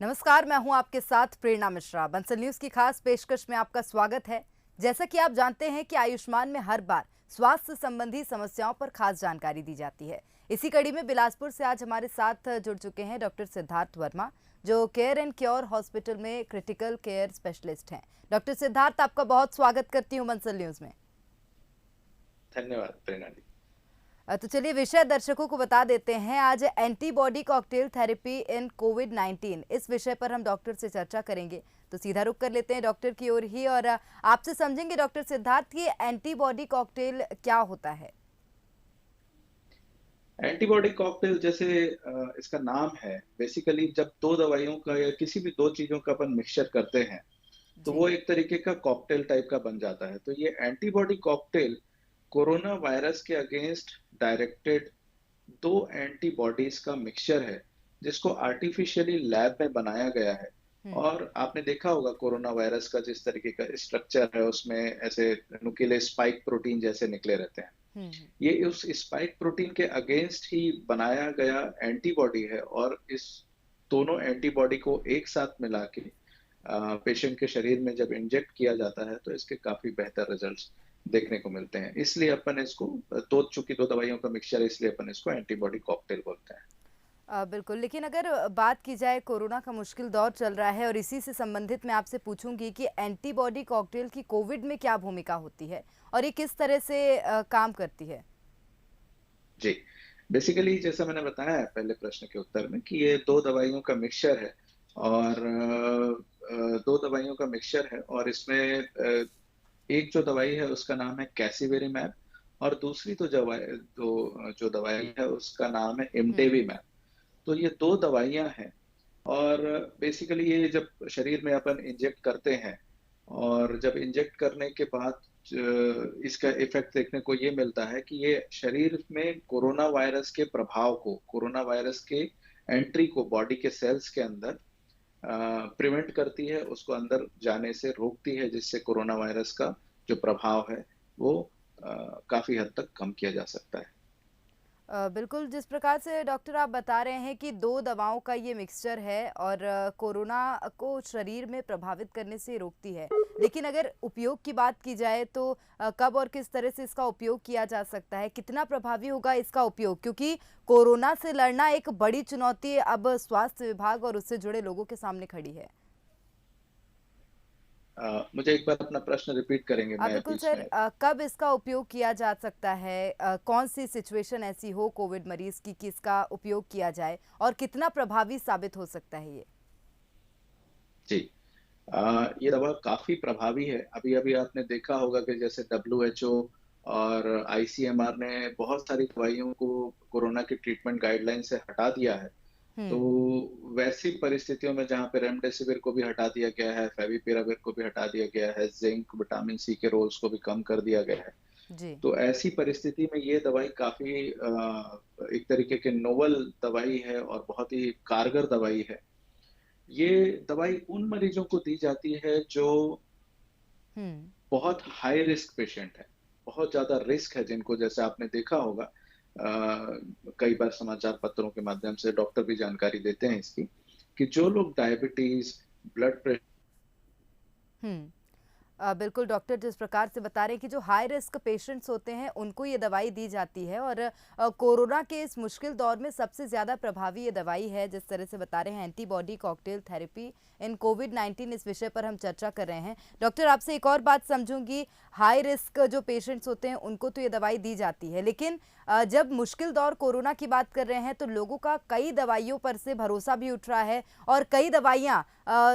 नमस्कार, मैं हूं आपके साथ प्रेरणा मिश्रा। बंसल न्यूज की खास पेशकश में आपका स्वागत है। जैसा कि आप जानते हैं कि आयुष्मान में हर बार स्वास्थ्य संबंधी समस्याओं पर खास जानकारी दी जाती है। इसी कड़ी में बिलासपुर से आज हमारे साथ जुड़ चुके हैं डॉक्टर सिद्धार्थ वर्मा, जो केयर एंड क्योर हॉस्पिटल में क्रिटिकल केयर स्पेशलिस्ट हैं। डॉक्टर सिद्धार्थ, आपका बहुत स्वागत करती हूँ बंसल न्यूज में। धन्यवाद प्रेरणा जी। तो चलिए विषय दर्शकों को बता देते हैं। आज एंटीबॉडी कॉकटेल थेरेपी इन कोविड-19, इस विषय पर हम डॉक्टर से चर्चा करेंगे। तो सीधा रुख कर लेते हैं डॉक्टर की ओर ही और आपसे समझेंगे डॉक्टर सिद्धार्थ कि एंटीबॉडी कॉकटेल क्या होता है। एंटीबॉडी कॉकटेल जैसे इसका नाम है, बेसिकली जब दो दवाइयों का या किसी भी दो चीजों का अपन मिक्सचर करते हैं तो जी। वो एक तरीके का कॉकटेल टाइप का बन जाता है। तो ये एंटीबॉडी कॉकटेल कोरोना वायरस के अगेंस्ट डायरेक्टेड दो एंटीबॉडीज का मिक्सचर है, जिसको आर्टिफिशियली लैब में बनाया गया है। हम्म। और आपने देखा होगा कोरोना वायरस का जिस तरीके का स्ट्रक्चर है, उसमें ऐसे नुकीले स्पाइक प्रोटीन जैसे निकले रहते हैं। हम्म। ये उस स्पाइक प्रोटीन के अगेंस्ट ही बनाया गया एंटीबॉडी है, और इस दोनों एंटीबॉडी को एक साथ मिला के पेशेंट के शरीर में जब इंजेक्ट किया जाता है तो इसके काफी बेहतर रिजल्ट्स देखने को मिलते हैं। इसलिए अपन इसको चूंकि दो दवाइयों का मिक्सचर है, इसलिए अपन इसको एंटीबॉडी कॉकटेल बोलते हैं। बिल्कुल, लेकिन अगर बात की जाए, कोरोना का मुश्किल दौर चल रहा है और इसी से संबंधित मैं आपसे पूछूंगी कि एंटीबॉडी कॉकटेल की कोविड में क्या भूमिका होती है और ये किस तरह से काम करती है। जी, बेसिकली जैसा मैंने बताया है पहले प्रश्न के उत्तर में कि ये दो दवाइयों का मिक्सचर है, और दो दवाइयों का मिक्सचर है, और इसमें एक जो दवाई है उसका नाम है कैसिवेरिमैब, और दूसरी तो जो दवाई है उसका नाम है इमडेवीमैब। तो ये दो दवाइयां हैं, और बेसिकली ये जब शरीर में अपन इंजेक्ट करते हैं, और जब इंजेक्ट करने के बाद इसका इफेक्ट देखने को ये मिलता है कि ये शरीर में कोरोना वायरस के प्रभाव को, कोरोना वायरस के एंट्री को बॉडी के सेल्स के अंदर प्रिवेंट करती है, उसको अंदर जाने से रोकती है, जिससे कोरोना वायरस का जो प्रभाव है वो काफी हद तक कम किया जा सकता है। बिल्कुल, जिस प्रकार से डॉक्टर आप बता रहे हैं कि दो दवाओं का ये मिक्सचर है और कोरोना को शरीर में प्रभावित करने से रोकती है, लेकिन अगर उपयोग की बात की जाए तो कब और किस तरह से इसका उपयोग किया जा सकता है, कितना प्रभावी होगा इसका उपयोग, क्योंकि कोरोना से लड़ना एक बड़ी चुनौती अब स्वास्थ्य विभाग और उससे जुड़े लोगों के सामने खड़ी है। मुझे एक बार अपना प्रश्न रिपीट करेंगे, मैं बिल्कुल बीच सर, में। कब इसका उपयोग किया जा सकता है, कौन सी सिचुएशन ऐसी हो कोविड मरीज की कि इसका उपयोग किया जाए और कितना प्रभावी साबित हो सकता है ये। जी, ये दवा काफी प्रभावी है। अभी अभी आपने देखा होगा कि जैसे WHO और ICMR ने बहुत सारी दवाइयों को कोरोना की ट्रीटमेंट गाइडलाइन से हटा दिया है। तो हम्म। वैसी परिस्थितियों में जहाँ पे रेमडेसिविर को भी हटा दिया गया है, फेविपिराविर को भी हटा दिया गया है, जिंक, विटामिन सी के रोल्स को भी कम कर दिया गया है, जी। तो ऐसी परिस्थिति में ये दवाई काफी एक तरीके के नोवल दवाई है और बहुत ही कारगर दवाई है। ये दवाई उन मरीजों को दी जाती है जो हम्म। बहुत हाई रिस्क पेशेंट है, बहुत ज्यादा रिस्क है, जिनको जैसे आपने देखा होगा कई बार समाचार पत्रों के माध्यम से डॉक्टर भी जानकारी देते हैं इसकी, कि जो लोग डायबिटीज, ब्लड प्रेशर। हम्म। बिल्कुल डॉक्टर, जिस प्रकार से बता रहे हैं कि जो हाई रिस्क पेशेंट्स होते हैं उनको ये दवाई दी जाती है और कोरोना के इस मुश्किल दौर में सबसे ज़्यादा प्रभावी ये दवाई है, जिस तरह से बता रहे हैं एंटीबॉडी कॉकटेल थेरेपी इन कोविड-19, इस विषय पर हम चर्चा कर रहे हैं। डॉक्टर, आपसे एक और बात समझूंगी, हाई रिस्क जो पेशेंट्स होते हैं उनको तो ये दवाई दी जाती है, लेकिन जब मुश्किल दौर कोरोना की बात कर रहे हैं तो लोगों का कई दवाइयों पर से भरोसा भी उठ रहा है और कई दवाइयाँ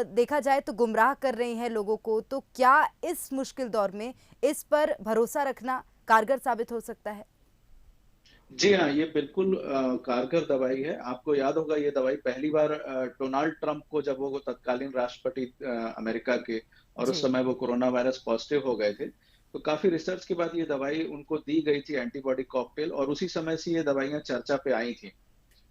देखा जाए तो गुमराह कर रही हैं लोगों को। तो क्या इस मुश्किल दौर में इस पर भरोसा रखना कारगर साबित हो सकता है? जी हाँ, ये बिल्कुल कारगर दवाई है। आपको याद होगा ये दवाई पहली बार डोनाल्ड ट्रंप को, जब वो तत्कालीन राष्ट्रपति अमेरिका के, और उस जी। समय वो कोरोना वायरस पॉजिटिव हो गए थे, तो काफी रिसर्च के बाद ये दवाई उनको दी गई थी, एंटीबॉडी कॉकटेल, और उसी समय से ये दवाइयां चर्चा पे आई थी,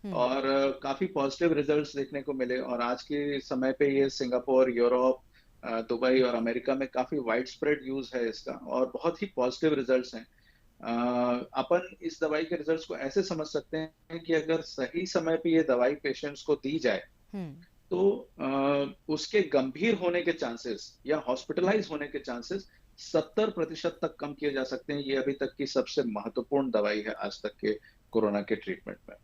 हम्म। और काफी पॉजिटिव रिजल्ट्स देखने को मिले। और आज के समय पे ये सिंगापुर, यूरोप, दुबई और अमेरिका में काफी वाइड स्प्रेड यूज है इसका, और बहुत ही पॉजिटिव रिजल्ट्स हैं। अपन इस दवाई के रिजल्ट्स को ऐसे समझ सकते हैं कि अगर सही समय पे ये दवाई पेशेंट्स को दी जाए, हुँ। तो उसके गंभीर होने के चांसेस या हॉस्पिटलाइज होने के चांसेस 70% तक कम किए जा सकते हैं। ये अभी तक की सबसे महत्वपूर्ण दवाई है आज तक के कोरोना के ट्रीटमेंट में।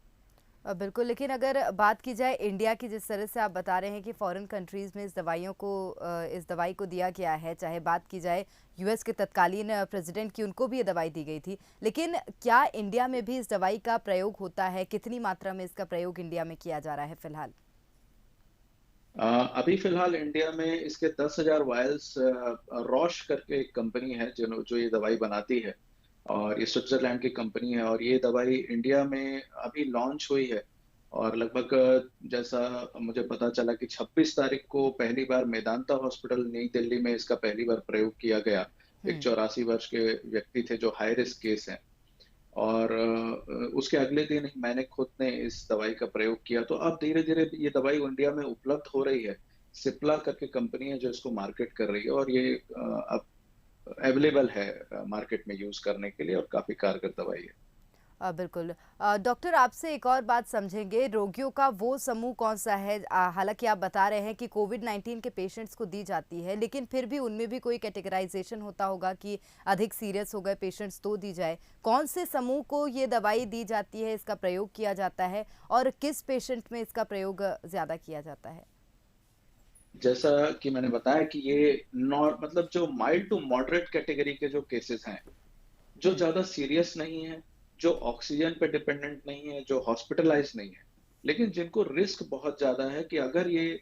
बिल्कुल, लेकिन अगर बात की जाए इंडिया की, जिस तरह से आप बता रहे हैं कि फ़ॉरेन कंट्रीज़ में इस दवाई को दिया गया है, चाहे बात की जाए यूएस के तत्कालीन प्रेसिडेंट की, उनको भी ये दवाई दी गई थी। लेकिन क्या इंडिया में भी इस दवाई का प्रयोग होता है? कितनी मात्रा में इसका प्रयोग इंडिया में किया जा रहा है फ़िलहाल? अभी फिलहाल इंडिया में इसके 10,000 वायल्स रॉश करके एक कंपनी है जो ये दवाई बनाती है, और ये स्विट्जरलैंड की कंपनी है, और ये दवाई इंडिया में अभी लॉन्च हुई है। और लगभग जैसा मुझे पता चला कि 26 तारीख को पहली बार मेदांता हॉस्पिटल नई दिल्ली में इसका पहली बार प्रयोग किया गया। एक हुँ। 84 वर्ष के व्यक्ति थे जो हाई रिस्क केस हैं। और उसके अगले दिन ही मैंने खुद ने इस दवाई का प्रयोग किया। तो अब धीरे-धीरे ये दवाई इंडिया में उपलब्ध हो रही है। सिप्ला करके कंपनी है जो इसको मार्केट कर रही है, और ये अब अवेलेबल है मार्केट में यूज़ करने के लिए, और काफ़ी कारगर दवाई है। बिल्कुल। डॉक्टर, आपसे एक और बात समझेंगे, रोगियों का वो समूह कौन-सा है? हालाँकि आप बता रहे हैं कि कोविड-19 के पेशेंट्स को दी जाती है, लेकिन फिर भी उनमें भी कोई कैटेगराइज़ेशन होता होगा कि अधिक सीरियस हो गए पेशेंट्स तो दी जाए। कौन से समूह को ये दवाई दी जाती है, इसका प्रयोग किया जाता है और किस पेशेंट में इसका प्रयोग ज़्यादा किया जाता है? जैसा कि मैंने बताया कि ये मतलब जो माइल्ड टू मॉडरेट कैटेगरी के जो केसेस हैं, जो हुँ। ज़्यादा सीरियस नहीं है, जो ऑक्सीजन पे डिपेंडेंट नहीं है, जो हॉस्पिटलाइज़ नहीं है, लेकिन जिनको रिस्क बहुत ज़्यादा है कि अगर ये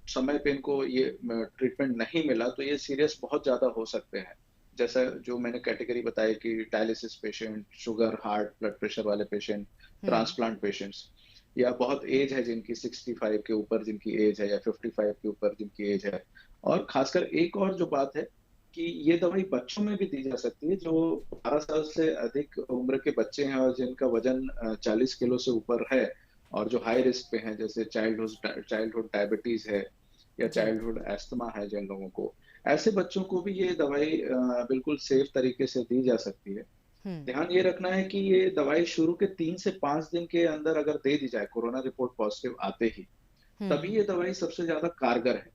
समय पे इनको ये ट्रीटमेंट नहीं मिला, तो ये सीरियस बहुत ज़्यादा हो सकते हैं। जैसा जो मैंने कैटेगरी बताई कि dialysis patient, sugar, heart, blood pressure वाले पेशेंट, हुँ। ट्रांसप्लांट पेशेंट्स, या बहुत एज है जिनकी 65 के ऊपर जिनकी एज है, या 55 के ऊपर जिनकी एज है। और खासकर एक और जो बात है कि ये दवाई बच्चों में भी दी जा सकती है, जो 12 साल से अधिक उम्र के बच्चे हैं और जिनका वजन 40 किलो से ऊपर है, और जो हाई रिस्क पे हैं, जैसे चाइल्डहुड डायबिटीज है, या जी। चाइल्डहुड अस्थमा है जिन लोगों को, ऐसे बच्चों को भी ये दवाई बिल्कुल सेफ तरीके से दी जा सकती है। हुँ। ध्यान ये रखना है कि ये दवाई शुरू के 3 से 5 दिन के अंदर अगर दे दी जाए, कोरोना रिपोर्ट पॉजिटिव आते ही, तभी हुँ। ये दवाई सबसे ज़्यादा कारगर है।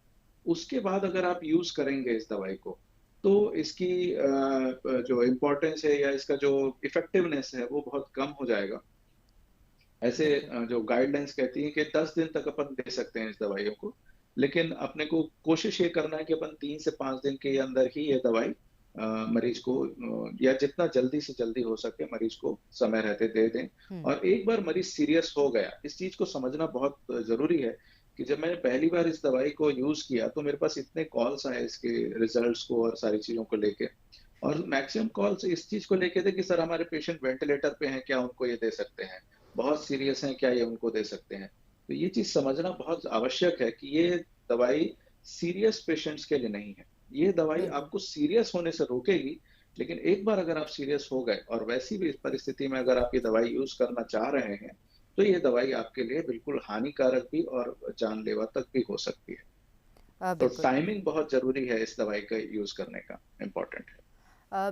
उसके बाद अगर आप यूज़ करेंगे इस दवाई को, तो इसकी जो इम्पोर्टेंस है या इसका जो इफ़ेक्टिवनेस है, वो बहुत कम हो जाएगा। ऐसे बिल्कुल। जो गाइडलाइंस कहती हैं कि 10 दिन तक अपन दे सकते हैं इस दवाइयों को, लेकिन अपने को कोशिश ये करना है कि अपन 3 से 5 दिन के अंदर ही ये दवाई मरीज को या जितना जल्दी से जल्दी हो सके मरीज को समय रहते दे दें। हुँ। और एक बार मरीज सीरियस हो गया, इस चीज़ को समझना बहुत ज़रूरी है कि जब मैंने पहली बार इस दवाई को यूज़ किया, तो मेरे पास इतने कॉल्स आए इसके रिजल्ट्स को और सारी चीज़ों को लेके, और मैक्सिमम कॉल्स इस चीज़ को लेके थे कि सर हमारे पेशेंट वेंटिलेटर पे हैं, क्या उनको ये दे सकते हैं? बहुत सीरियस हैं, क्या ये उनको दे सकते हैं? तो ये चीज़ समझना बहुत आवश्यक है कि ये दवाई सीरियस पेशेंट्स के लिए नहीं है। ये दवाई बिल्कुल। आपको सीरियस होने से रोकेगी, लेकिन एक बार अगर आप सीरियस हो गए और वैसी भी परिस्थिति में अगर आप ये दवाई यूज़ करना चाह रहे हैं, तो ये दवाई आपके लिए बिल्कुल हानिकारक भी और जानलेवा तक भी हो सकती है। तो बिल्कुल। टाइमिंग बहुत ज़रूरी है इस दवाई का यूज़ करने का, इम्पोर्टेंट है।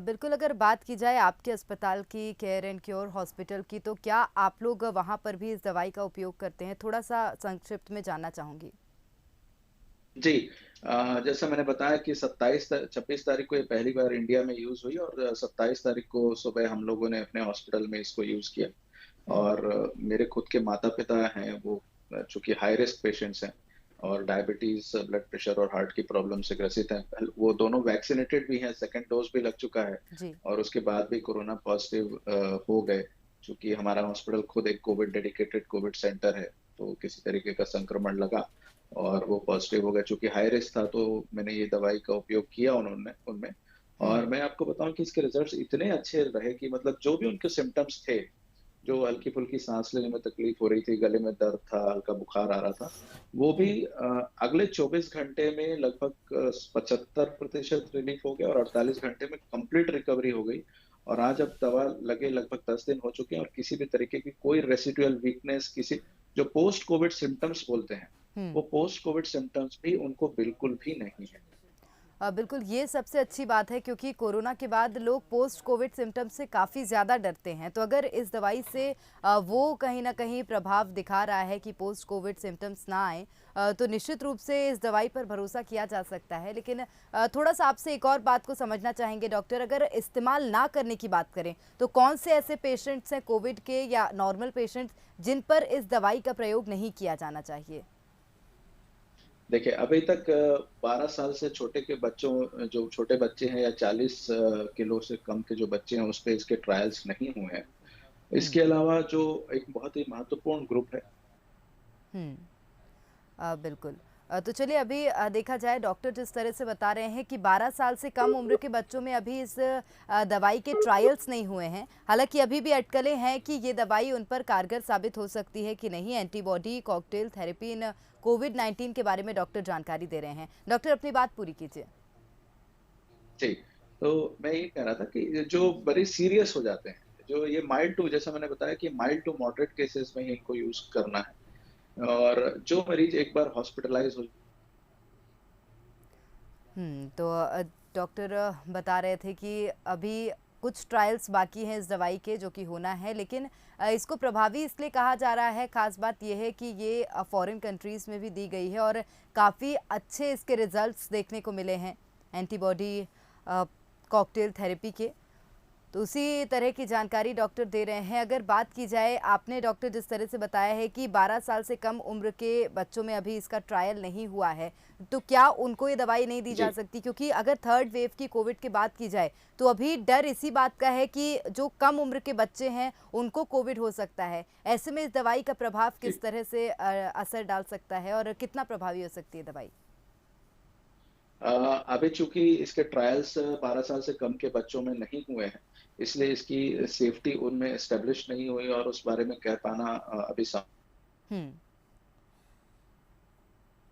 बिल्कुल, अगर बात की जाए आपके अस्पताल की, केयर एंड क्योर हॉस्पिटल की, तो क्या आप लोग वहाँ पर भी इस दवाई का उपयोग करते हैं? थोड़ा-सा संक्षिप्त में जानना चाहूँगी। जी। जैसा मैंने बताया कि 26 तारीख को ये पहली बार इंडिया में यूज़ हुई, और 27 तारीख को सुबह हम लोगों ने अपने हॉस्पिटल में इसको यूज़ किया। हुँ। और मेरे खुद के माता-पिता हैं, वो चूँकि हाई रिस्क पेशेंट्स हैं, और डायबिटीज़, ब्लड प्रेशर और हार्ट की प्रॉब्लम से ग्रसित हैं। वो दोनों वैक्सिनेटेड भी हैं, सेकंड डोज़ भी लग चुका है, जी। और उसके बाद भी कोरोना पॉज़िटिव हो गए। चूँकि हमारा हॉस्पिटल खुद एक कोविड डेडिकेटेड कोविड सेंटर है, तो किसी तरीके का संक्रमण लगा और वो पॉज़िटिव हो गए। चूँकि हाई रिस्क था, तो मैंने ये दवाई का उपयोग किया उनमें। हुँ। और मैं आपको बताऊँ कि इसके रिज़ल्ट्स इतने अच्छे रहे कि मतलब जो भी उनके सिम्पटम्स थे, जो हल्की-फुल्की साँस लेने में तकलीफ हो रही थी, गले में दर्द था, हल्का बुखार आ रहा था, वो भी हुँ। अगले 24 घंटे में लगभग 75% रिलीफ हो गया, और 48 घंटे में कंप्लीट रिकवरी हो गई। और आज अब दवा लगे लगभग 10 दिन हो चुके हैं, और किसी भी तरीके की कोई रेसिडुअल वीकनेस, किसी जो पोस्ट कोविड सिम्पटम्स बोलते हैं, हुँ। वो पोस्ट कोविड सिम्पटम्स भी उनको बिल्कुल भी नहीं है। बिल्कुल, ये सबसे अच्छी बात है क्योंकि कोरोना के बाद लोग पोस्ट कोविड सिम्पटम्स से काफ़ी ज़्यादा डरते हैं। तो अगर इस दवाई से वो कहीं न कहीं प्रभाव दिखा रहा है कि पोस्ट कोविड सिम्पटम्स ना आएँ, तो निश्चित रूप से इस दवाई पर भरोसा किया जा सकता है। लेकिन थोड़ा-सा आपसे एक और बात को समझना चाहेंगे डॉक्टर, अगर इस्तेमाल ना करने की बात करें, तो कौन से ऐसे पेशेंट्स हैं कोविड के या नॉर्मल पेशेंट्स जिन पर इस दवाई का प्रयोग नहीं किया जाना चाहिए? देखिए, अभी तक 12 साल से छोटे के बच्चों जो छोटे बच्चे हैं या 40 किलो से कम के जो बच्चे हैं, उस पे इसके ट्रायल्स नहीं हुए हैं। हुँ, इसके अलावा जो एक बहुत ही महत्वपूर्ण ग्रुप है। हुँ। बिल्कुल। तो चलिए अभी देखा जाए डॉक्टर जिस तरह से बता रहे हैं कि 12 साल से कम उम्र के बच्चों में अभी इस दवाई के ट्रायल्स नहीं हुए हैं। हालाँकि अभी भी अटकलें हैं कि ये दवाई उन पर कारगर साबित हो सकती है कि नहीं। एंटीबॉडी कॉकटेल थेरेपी इन कोविड-19 के बारे में डॉक्टर जानकारी दे रहे हैं। डॉक्टर अपनी बात पूरी कीजिए। जी, तो मैं ये कह रहा था कि ये जो बड़े सीरियस हो जाते हैं, जो ये माइल्ड टू जैसा मैंने बताया कि माइल्ड टू मॉडरेट केसेज़ में ही इनको यूज़ करना है और जो मरीज़ एक बार हॉस्पिटलाइज़ हो। तो डॉक्टर बता रहे थे कि अभी कुछ ट्रायल्स बाकी हैं इस दवाई के जो कि होना है, लेकिन इसको प्रभावी इसलिए कहा जा रहा है, ख़ास बात ये है कि ये फ़ॉरेन कंट्रीज़ में भी दी गई है और काफ़ी अच्छे इसके रिज़ल्ट्स देखने को मिले हैं एंटीबॉडी कॉकटेल थेरेपी के। तो उसी तरह की जानकारी डॉक्टर दे रहे हैं। अगर बात की जाए, आपने डॉक्टर जिस तरह से बताया है कि 12 साल से कम उम्र के बच्चों में अभी इसका ट्रायल नहीं हुआ है, तो क्या उनको ये दवाई नहीं दी जा जी, सकती? क्योंकि अगर थर्ड वेव की कोविड की बात की जाए, तो अभी डर इसी बात का है कि जो कम उम्र के बच्चे हैं, उनको कोविड हो सकता है। ऐसे में इस दवाई का प्रभाव जी। किस तरह से असर डाल सकता है और कितना प्रभावी हो सकती है दवाई? अ, अभी चूँकि इसके ट्रायल्स 12 साल से कम के बच्चों में नहीं हुए हैं, इसलिए इसकी सेफ्टी उनमें एस्टेब्लिश नहीं हुई और उस बारे में कह पाना अभी सम। हुँ।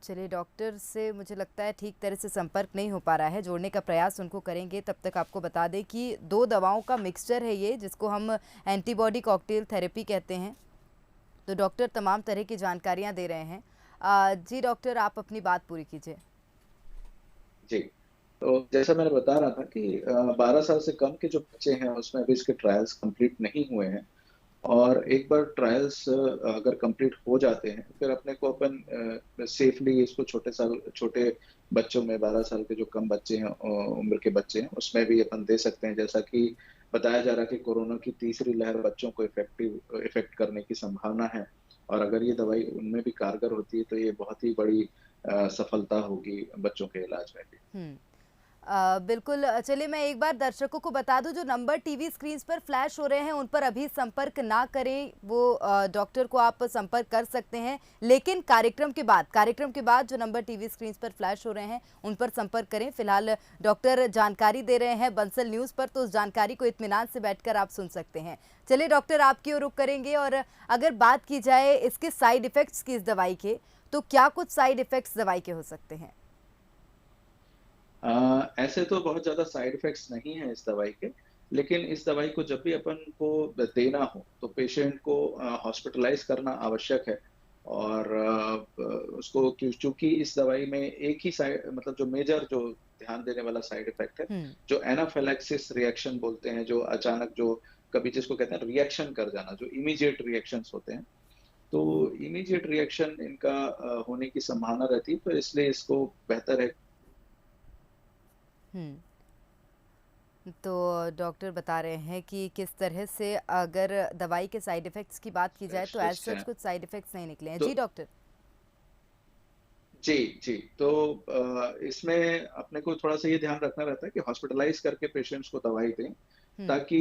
चलिए डॉक्टर से मुझे लगता है ठीक तरह से संपर्क नहीं हो पा रहा है, जोड़ने का प्रयास उनको करेंगे। तब तक आपको बता दें कि 2 दवाओं का मिक्सचर है ये, जिसको हम एंटीबॉडी कॉकटेल थेरेपी कहते हैं। तो डॉक्टर तमाम तरह की जानकारियाँ दे रहे हैं। जी डॉक्टर, आप अपनी बात पूरी कीजिए। जी, तो जैसा मैंने बता रहा था कि 12 साल से कम के जो बच्चे हैं, उसमें अभी इसके ट्रायल्स कंप्लीट नहीं हुए हैं और एक बार ट्रायल्स अगर कंप्लीट हो जाते हैं, फिर अपने को अपन सेफली इसको छोटे बच्चों में 12 साल के जो कम बच्चे हैं उम्र के बच्चे हैं, उसमें भी अपन दे सकते हैं। जैसा कि बताया जा रहा है कि कोरोना की तीसरी लहर बच्चों को इफ़ेक्ट करने की संभावना है और अगर ये दवाई उनमें भी कारगर होती है, तो ये बहुत ही बड़ी सफलता होगी बच्चों के इलाज में भी। हुँ। बिल्कुल चलिए मैं एक बार दर्शकों को बता दूं, जो नंबर टीवी स्क्रीन्स पर फ्लैश हो रहे हैं उन पर अभी संपर्क ना करें। वो डॉक्टर को आप संपर्क कर सकते हैं, लेकिन कार्यक्रम के बाद जो नंबर टीवी स्क्रीन्स पर फ्लैश हो रहे हैं उन पर संपर्क करें। फिलहाल डॉक्टर जानकारी दे रहे हैं बंसल न्यूज़ पर, तो उस जानकारी को इत्मीनान से बैठकर आप सुन सकते हैं। चलिए डॉक्टर, आपकी ओर रुख करेंगे और अगर बात की जाए इसके साइड इफ़ेक्ट्स की इस दवाई के, तो क्या कुछ साइड इफ़ेक्ट्स दवाई के हो सकते हैं? ऐसे तो बहुत ज़्यादा साइड इफ़ेक्ट्स नहीं हैं इस दवाई के, लेकिन इस दवाई को जब भी अपन को देना हो, तो पेशेंट को हॉस्पिटलाइज़ करना आवश्यक है और उसको चूँकि इस दवाई में एक ही साइड मतलब जो मेजर जो ध्यान देने वाला साइड इफ़ेक्ट है, हुँ, जो एनाफिलैक्सिस रिएक्शन बोलते हैं, जो अचानक जो कभी जिसको कहते हैं रिएक्शन कर जाना, जो इमीडिएट रिएक्शंस होते हैं, तो इमीडिएट रिएक्शन इनका होने की संभावना रहती है, तो इसलिए इसको बेहतर है। हुँ। तो डॉक्टर बता रहे हैं कि किस तरह से अगर दवाई के साइड इफ़ेक्ट्स की बात की जाए तो एज़ स्पेशलिस्ट सच हैं। कुछ साइड इफ़ेक्ट्स नहीं निकले हैं। तो जी डॉक्टर? जी, जी। तो इसमें अपने को थोड़ा-सा ये ध्यान रखना रहता है कि हॉस्पिटलाइज़ करके पेशेंट्स को दवाई दें, हुँ, ताकि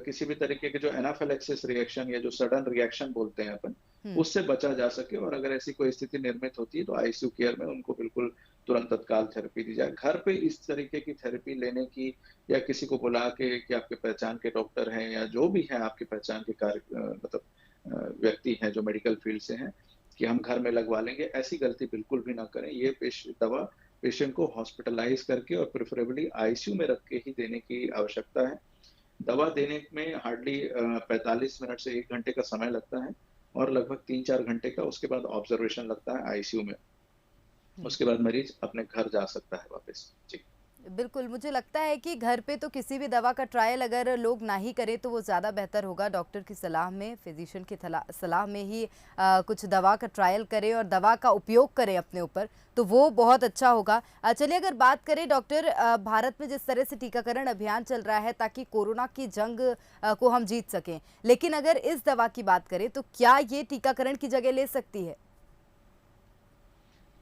किसी भी तरीके के जो एनाफिलैक्सिस रिएक्शन या जो सडन रिएक्शन बोलते हैं अपन, हुँ, उससे बचा जा सके और अगर ऐसी कोई स्थिति निर्मित होती है, तो आईसीयू केयर में उनको बिल्कुल तुरंत तत्काल थेरेपी दी जाए। घर पे इस तरीके की थेरेपी लेने की या किसी को बुला के कि आपके पहचान के डॉक्टर हैं या जो भी हैं आपकी पहचान के मतलब व्यक्ति हैं जो मेडिकल फील्ड से हैं, कि हम घर में लगवा लेंगे, ऐसी गलती बिल्कुल भी ना करें। ये दवा पेशेंट को हॉस्पिटलाइज़ करके और प्रेफ़रेबली आईसीयू में रख के ही देने की आवश्यकता है। दवा देने में हार्डली 45 मिनट से 1 घंटे का समय लगता है और लगभग 3-4 घंटे का उसके बाद ऑब्ज़र्वेशन लगता है आईसीयू में। हुँ। उसके बाद मरीज़ अपने घर जा सकता है वापस। जी। बिल्कुल, मुझे लगता है कि घर पे तो किसी भी दवा का ट्रायल अगर लोग ना ही करें तो वो ज़्यादा बेहतर होगा। डॉक्टर की सलाह में, फ़िज़िशियन की सलाह में ही कुछ दवा का ट्रायल करें और दवा का उपयोग करें अपने ऊपर, तो वो बहुत अच्छा होगा। चलिए अगर बात करें डॉक्टर, भारत में जिस तरह से टीकाकरण अभियान चल रहा है ताकि कोरोना की जंग को हम जीत सकें, लेकिन अगर इस दवा की बात करें तो क्या ये टीकाकरण की जगह ले सकती है?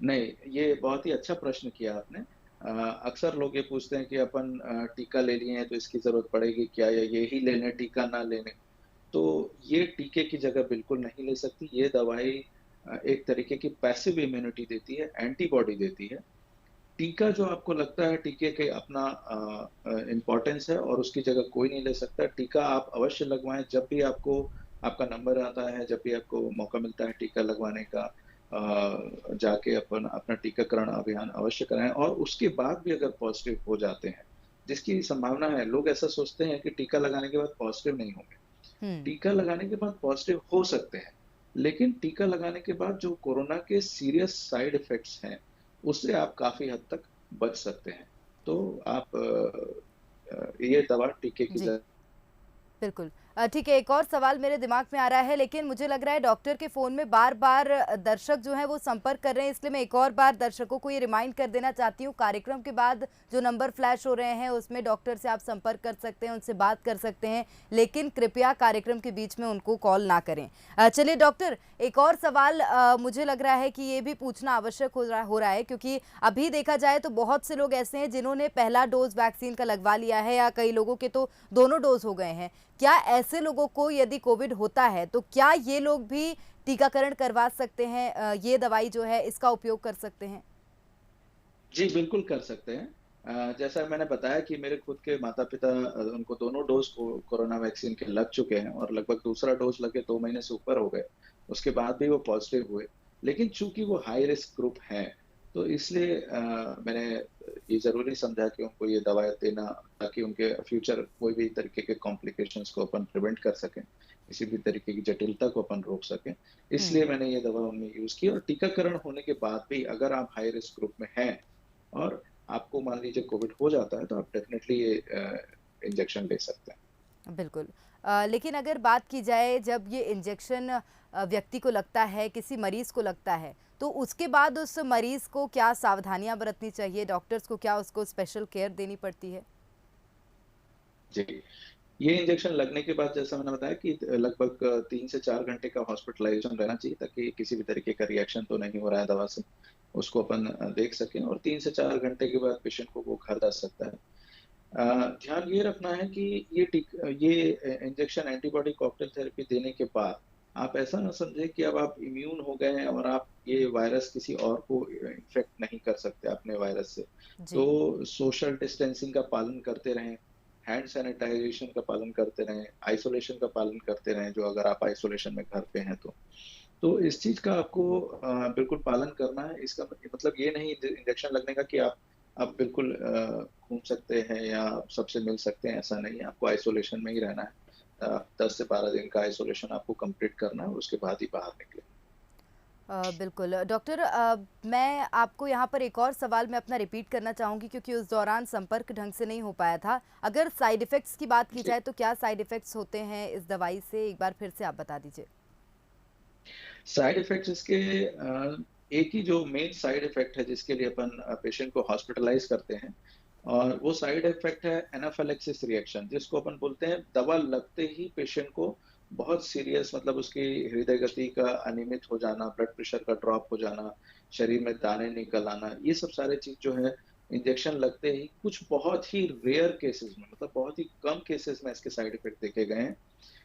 नहीं, ये बहुत ही अच्छा प्रश्न किया आपने। अक्सर लोग ये पूछते हैं कि अपन टीका ले लिए हैं तो इसकी ज़रूरत पड़ेगी क्या, या ये ही ले लें टीका ना लेने? तो ये टीके की जगह बिल्कुल नहीं ले सकती। ये दवाई एक तरीके की पैसिव इम्यूनिटी देती है, एंटीबॉडी देती है। टीका जो आपको लगता है टीके के अपना इम्पोर्टेंस है और उसकी जगह कोई नहीं ले सकता। टीका आप अवश्य लगवाएँ जब भी आपको आपका नंबर आता है, जब भी आपको मौका मिलता है टीका लगवाने का, जाके अपन अपना टीकाकरण अभियान अवश्य कराएँ और उसके बाद भी अगर पॉज़िटिव हो जाते हैं, जिसकी संभावना है, लोग ऐसा सोचते हैं कि टीका लगाने के बाद पॉज़िटिव नहीं होंगे। हुँ। टीका लगाने के बाद पॉज़िटिव हो सकते हैं, लेकिन टीका लगाने के बाद जो कोरोना के सीरियस साइड इफ़ेक्ट्स हैं, उससे आप काफ़ी हद तक बच सकते हैं। तो आप ये दवा टीके की जी। जगह। बिल्कुल। ठीक है, एक और सवाल मेरे दिमाग में आ रहा है, लेकिन मुझे लग रहा है डॉक्टर के फ़ोन में बार-बार दर्शक जो हैं वो संपर्क कर रहे हैं, इसलिए मैं एक और बार दर्शकों को ये रिमाइंड कर देना चाहती हूँ, कार्यक्रम के बाद जो नंबर फ्लैश हो रहे हैं उसमें डॉक्टर से आप संपर्क कर सकते हैं, उनसे बात कर सकते हैं, लेकिन कृपया कार्यक्रम के बीच में उनको कॉल ना करें। चलिए डॉक्टर, एक और सवाल मुझे लग रहा है कि ये भी पूछना आवश्यक हो रहा है, क्योंकि अभी देखा जाए तो बहुत से लोग ऐसे हैं जिन्होंने पहला डोज़ वैक्सीन का लगवा लिया है या कई लोगों के तो दोनों डोज़ हो गए हैं। क्या ऐसे लोगों को यदि कोविड होता है तो क्या ये लोग भी टीकाकरण करवा सकते हैं? ये दवाई जो है इसका उपयोग कर सकते हैं? जी, बिल्कुल कर सकते हैं। जैसा मैंने बताया कि मेरे खुद के माता-पिता, उनको दोनों डोज़ कोरोना वैक्सीन के लग चुके हैं और लगभग दूसरा डोज़ लगे 2 महीने से ऊपर हो गए। उसके बाद भी वो पॉज़िटिव हुए। लेकिन चूँकि वो हाई रिस्क ग्रुप हैं, तो इसलिए मैंने ये ज़रूरी समझा कि उनको ये दवा देना, ताकि उनके फ्यूचर कोई भी तरीके के कॉम्प्लिकेशंस को अपन प्रिवेंट कर सकें, किसी भी तरीके की जटिलता को अपन रोक सकें। इसलिए हुँ। मैंने ये दवा उनमें यूज़ की और टीकाकरण होने के बाद भी अगर आप हाई रिस्क ग्रुप में हैं और आपको मान लीजिए कोविड हो जाता है, तो आप डेफ़िनेटली ये इंजेक्शन ले सकते हैं। बिल्कुल। लेकिन अगर बात की जाए जब ये इंजेक्शन व्यक्ति को लगता है, किसी मरीज़ को लगता है, तो उसके बाद उस मरीज़ को क्या सावधानियाँ बरतनी चाहिए? डॉक्टर्स को क्या उसको स्पेशल केयर देनी पड़ती है? जी। ये इंजेक्शन लगने के बाद जैसा मैंने बताया कि लगभग 3 से 4 घंटे का हॉस्पिटलाइज़ेशन रहना चाहिए, ताकि किसी भी तरीके का रिएक्शन तो नहीं हो रहा है दवा से, उसको अपन देख सकें और 3 से 4 घंटे के बाद पेशेंट को वो घर जा सकता है। ध्यान ये रखना है कि ये इंजेक्शन एंटीबॉडी कॉकटेल थेरेपी देने के बाद आप ऐसा ना समझें कि अब आप इम्यून हो गए हैं और आप ये वायरस किसी और को इन्फेक्ट नहीं कर सकते अपने वायरस से। जी। तो सोशल डिस्टेंसिंग का पालन करते रहें, हैंड सैनिटाइजेशन का पालन करते रहें, आइसोलेशन का पालन करते रहें, जो अगर आप आइसोलेशन में घर पे हैं तो। तो इस चीज़ का आपको बिल्कुल पालन करना है। इसका मतलब ये नहीं इंजेक्शन लगने का कि आप बिल्कुल घूम सकते हैं या सबसे मिल सकते हैं, ऐसा नहीं है। आपको आइसोलेशन में ही रहना है। 10 से 12 दिन का आइसोलेशन आपको कंप्लीट करना है और उसके बाद ही बाहर निकलें। बिल्कुल। डॉक्टर, मैं आपको यहाँ पर एक और सवाल मैं अपना रिपीट करना चाहूँगी, क्योंकि उस दौरान संपर्क ढंग से नहीं हो पाया था। अगर साइड इफ़ेक्ट्स की बात की जी। जाए तो क्या साइड इफ़ेक्ट्स होते हैं इस दवाई से? एक बार फिर से आप बता दीजिए। साइड इफ़ेक्ट्स इसके एक ही जो मेन साइड इफ़ेक्ट है जिसके लिए अपन पेशेंट को हॉस्पिटलाइज़ करते हैं, और वो साइड इफ़ेक्ट है एनाफिलैक्सिस रिएक्शन, जिसको अपन बोलते हैं दवा लगते ही पेशेंट को बहुत सीरियस, मतलब उसकी हृदय गति का अनियमित हो जाना, ब्लड प्रेशर का ड्रॉप हो जाना, शरीर में दाने निकल आना, ये सब सारे चीज़ जो है इंजेक्शन लगते ही कुछ बहुत ही रेयर केसेज़ में, मतलब बहुत ही कम केसेज़ में इसके साइड इफ़ेक्ट देखे गए हैं।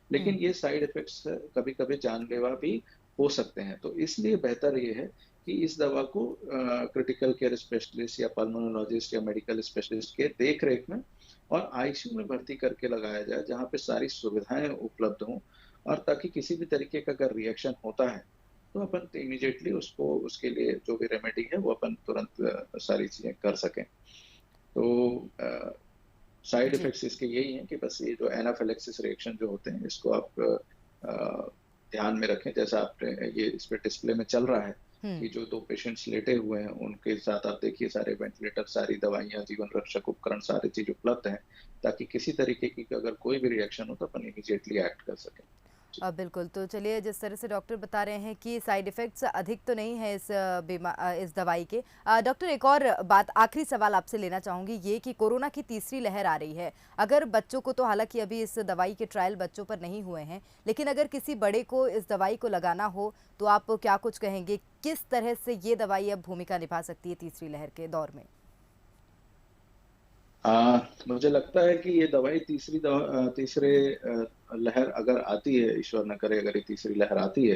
लेकिन हुँ। ये साइड इफ़ेक्ट्स कभी-कभी जानलेवा भी हो सकते हैं। तो इसलिए बेहतर ये है कि इस दवा को क्रिटिकल केयर स्पेशलिस्ट या पल्मोनोलॉजिस्ट या मेडिकल स्पेशलिस्ट के देख-रेख में और आईसीयू में भर्ती करके लगाया जाए, जहाँ पे सारी सुविधाएँ उपलब्ध हों, और ताकि किसी भी तरीके का अगर रिएक्शन होता है, तो अपन इमीडिएटली उसको, उसके लिए जो भी रेमेडी है, वो अपन तुरंत सारी चीज़ें कर सकें। तो साइड जी। इफ़ेक्ट्स इसके यही हैं कि बस ये जो एनाफिलैक्सिस रिएक्शन जो होते हैं, इसको आप ध्यान में रखें। जैसा आपने ये इस पे डिस्प्ले में चल रहा है, हुँ। कि जो 2 पेशेंट्स लेटे हुए हैं, उनके साथ आप देखिए सारे वेंटिलेटर, सारी दवाइयाँ, जीवन रक्षक उपकरण, सारी चीज़ उपलब्ध हैं, ताकि किसी तरीके की अगर कोई भी रिएक्शन हो तो अपन इमीडिएटली एक्ट कर सकें। जी। बिल्कुल, तो चलिए जिस तरह से डॉक्टर बता रहे हैं कि साइड इफ़ेक्ट्स अधिक तो नहीं है इस दवाई के। डॉक्टर एक और बात आखिरी सवाल आपसे लेना चाहूँगी ये कि कोरोना की तीसरी लहर आ रही है। अगर बच्चों को तो हालाँकि अभी इस दवाई के ट्रायल बच्चों पर नहीं हुए हैं, लेकिन अगर किसी बड़े को इस दवाई को लगाना हो तो आप क्या कुछ कहेंगे? किस तरह से ये दवाई अब भूमिका निभा सकती है तीसरी लहर के दौर में? मुझे लगता है कि ये दवाई तीसरे लहर अगर आती है, ईश्वर ना करे अगर ये तीसरी लहर आती है,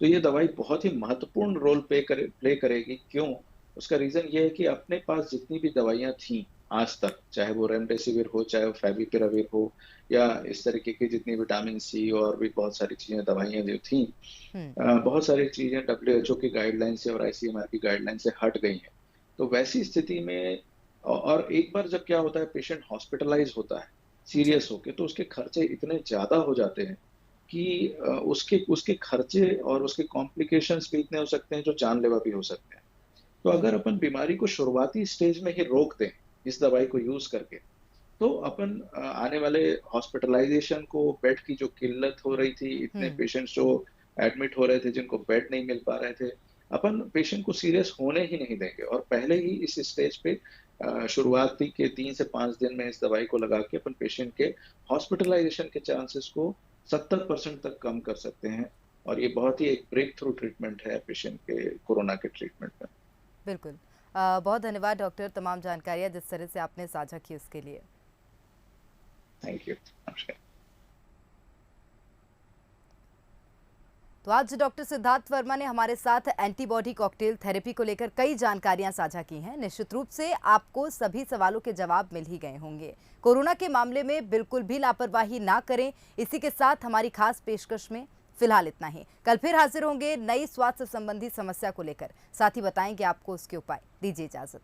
तो ये दवाई बहुत ही महत्वपूर्ण रोल प्ले करेगी। क्यों? उसका रीज़न ये है कि अपने पास जितनी भी दवाइयाँ थीं आज तक, चाहे वो रेमडेसिविर हो, चाहे वो फेविपिराविर हो या इस तरीके की जितनी विटामिन सी और भी बहुत सारी चीज़ें दवाइयाँ जो थीं, हुँ, बहुत सारी चीज़ें डब्ल्यूएचओ की गाइडलाइन से और आईसीएमआर की गाइडलाइन से हट गई हैं। तो वैसी स्थिति में और एक बार जब क्या होता है पेशेंट हॉस्पिटलाइज़ होता है, जी। सीरियस होके तो उसके खर्चे इतने ज़्यादा हो जाते हैं कि उसके उसके खर्चे और उसके कॉम्प्लिकेशंस भी इतने हो सकते हैं जो जानलेवा भी हो सकते हैं। तो हुँ, अगर अपन बीमारी को शुरुआती स्टेज में ही रोक दें, इस दवाई को यूज़ करके, तो अपन आने वाले हॉस्पिटलाइज़ेशन को बेड की जो किल्लत हो रही थी, इतने हुँ। पेशेंट्स जो एडमिट हो रहे थे, जिनको बेड नहीं मिल पा रहे थे, अपन पेशेंट को सीरियस होने ही नहीं देंगे और पहले ही इस स्टेज पे शुरुआती के 3 से 5 दिन में इस दवाई को लगा के अपन पेशेंट के हॉस्पिटलाइज़ेशन के चांसेस को 70% तक कम कर सकते हैं और ये बहुत ही एक ब्रेक थ्रू ट्रीटमेंट है पेशेंट के कोरोना के ट्रीटमेंट में। बिल्कुल। बहुत धन्यवाद डॉक्टर तमाम जानकारियाँ जिस तरह से आपने साझा की उसके लिए। Thank you. नमस्कार। तो आज डॉक्टर सिद्धार्थ वर्मा ने हमारे साथ एंटीबॉडी कॉकटेल थेरेपी को लेकर कई जानकारियां साझा की हैं। निश्चित रूप से आपको सभी सवालों के जवाब मिल ही गए होंगे। कोरोना के मामले में बिल्कुल भी लापरवाही ना करें। इसी के साथ हमारी खास पेशकश में फिलहाल इतना ही। कल फिर हाजिर होंगे नई स्वास्थ्य संबंधी समस्या को लेकर, साथ ही बताएंगे आपको उसके उपाय। दीजिए इजाजत।